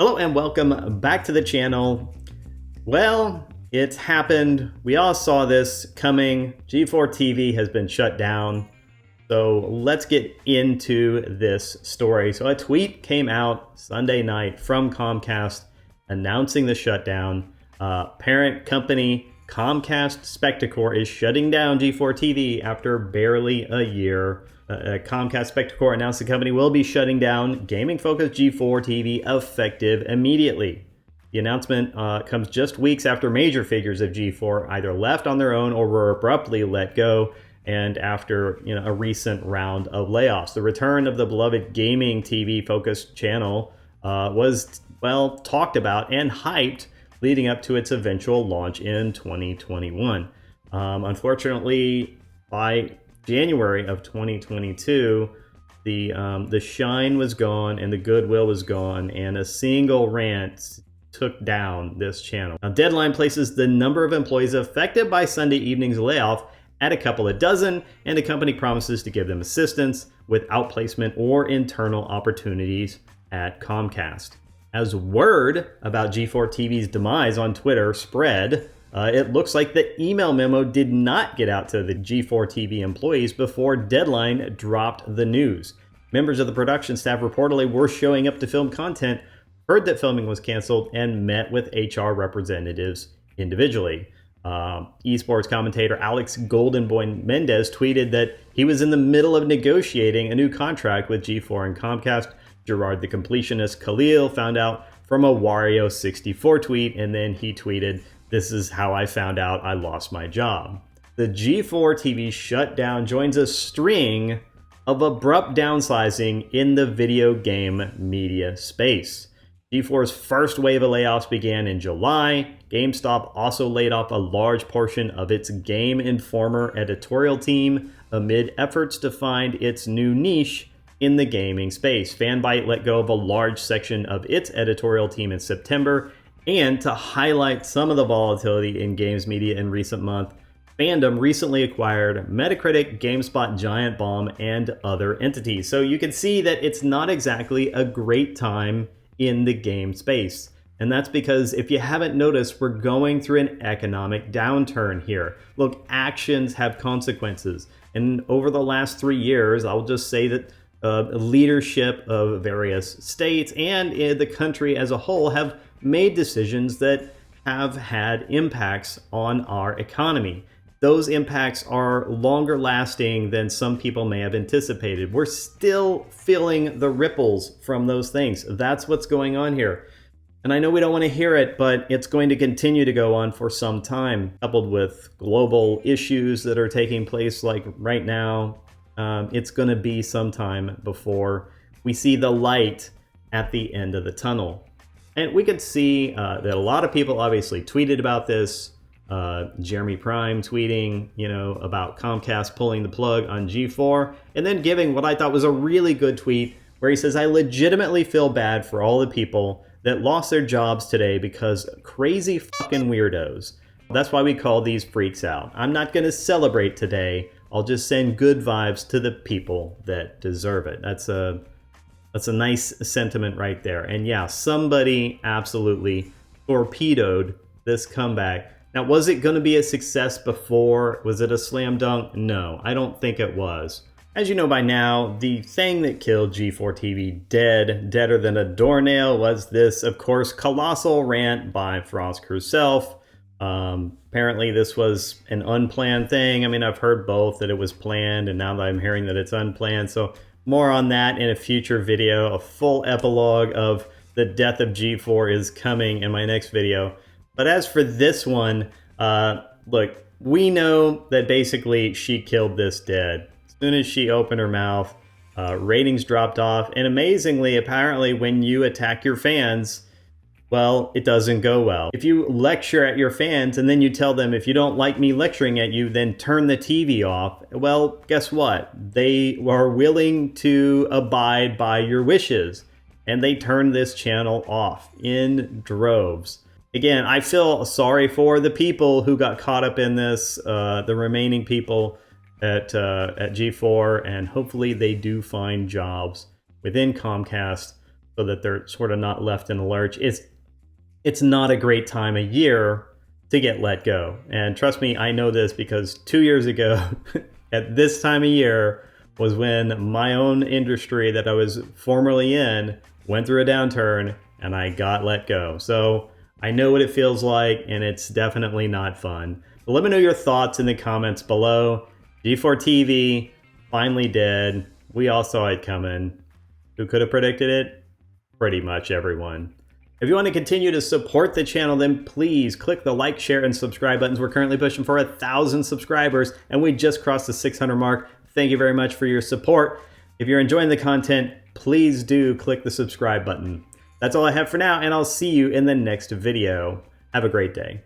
Hello and welcome back to the channel. Well, it's happened. We all saw this coming. G4TV has been shut down. So let's get into this story. So a tweet came out Sunday night from Comcast announcing the shutdown. Parent company Comcast Spectacor is shutting down G4TV after barely a year. Comcast Spectacor announced the company will be shutting down gaming-focused G4TV effective immediately. The announcement comes just weeks after major figures of G4 either left on their own or were abruptly let go, and after a recent round of layoffs. The return of the beloved gaming TV-focused channel was, well, talked about and hyped leading up to its eventual launch in 2021. Unfortunately, by January of 2022, the shine was gone and the goodwill was gone, and a single rant took down this channel. Now, Deadline places the number of employees affected by Sunday evening's layoff at a couple of dozen, and the company promises to give them assistance with outplacement or internal opportunities at Comcast. As word about G4TV's demise on Twitter spread, it looks like the email memo did not get out to the G4TV employees before Deadline dropped the news. Members of the production staff reportedly were showing up to film content, heard that filming was canceled, and met with HR representatives individually. Esports commentator Alex Goldenboy Mendez tweeted that he was in the middle of negotiating a new contract with G4 and Comcast. Gerard the Completionist Khalil found out from a Wario64 tweet, and then he tweeted, "This is how I found out I lost my job." The G4TV shutdown joins a string of abrupt downsizing in the video game media space. G4's first wave of layoffs began in July. GameStop also laid off a large portion of its Game Informer editorial team amid efforts to find its new niche in the gaming space. Fanbyte let go of a large section of its editorial team in September, and to highlight some of the volatility in games media in recent months, Fandom recently acquired Metacritic, GameSpot, Giant Bomb, and other entities. So you can see that it's not exactly a great time in the game space. And that's because, if you haven't noticed, we're going through an economic downturn here. Look, actions have consequences. And over the last 3 years, I'll just say that leadership of various states and the country as a whole have made decisions that have had impacts on our economy. Those impacts are longer lasting than some people may have anticipated. We're still feeling the ripples from those things. That's what's going on here. And I know we don't want to hear it, but it's going to continue to go on for some time, coupled with global issues that are taking place like right now. It's going to be some time before we see the light at the end of the tunnel. And we could see that a lot of people obviously tweeted about this. Jeremy Prime tweeting, about Comcast pulling the plug on G4, and then giving what I thought was a really good tweet where he says, "I legitimately feel bad for all the people that lost their jobs today because crazy fucking weirdos. That's why we call these freaks out. I'm not going to celebrate today. I'll just send good vibes to the people that deserve it." That's a nice sentiment right there. And yeah, somebody absolutely torpedoed this comeback. Now, was it going to be a success before? Was it a slam dunk? No, I don't think it was. As you know by now, the thing that killed G4TV deader than a doornail, was this, of course, colossal rant by Frosk herself. Apparently this was an unplanned thing. I mean, I've heard both, that it was planned, and now that I'm hearing that it's unplanned. So more on that in a future video. A full epilogue of the death of G4 is coming in my next video. But as for this one, look, we know that basically she killed this dead. As soon as she opened her mouth, ratings dropped off. And amazingly, apparently, when you attack your fans, well, it doesn't go well. If you lecture at your fans and then you tell them, if you don't like me lecturing at you, then turn the TV off, well, guess what? They are willing to abide by your wishes. And they turned this channel off in droves. Again, I feel sorry for the people who got caught up in this, the remaining people at G4, and hopefully they do find jobs within Comcast. so that they're sort of not left in a lurch. It's not a great time of year to get let go. And trust me, I know this because 2 years ago, at this time of year, was when my own industry that I was formerly in went through a downturn and I got let go. So I know what it feels like, and it's definitely not fun. But let me know your thoughts in the comments below. G4TV finally did. We all saw it coming. Who could have predicted it? Pretty much everyone. If you want to continue to support the channel, then please click the like, share, and subscribe buttons. We're currently pushing for 1,000 subscribers, and we just crossed the 600 mark. Thank you very much for your support. If you're enjoying the content, please do click the subscribe button. That's all I have for now, and I'll see you in the next video. Have a great day.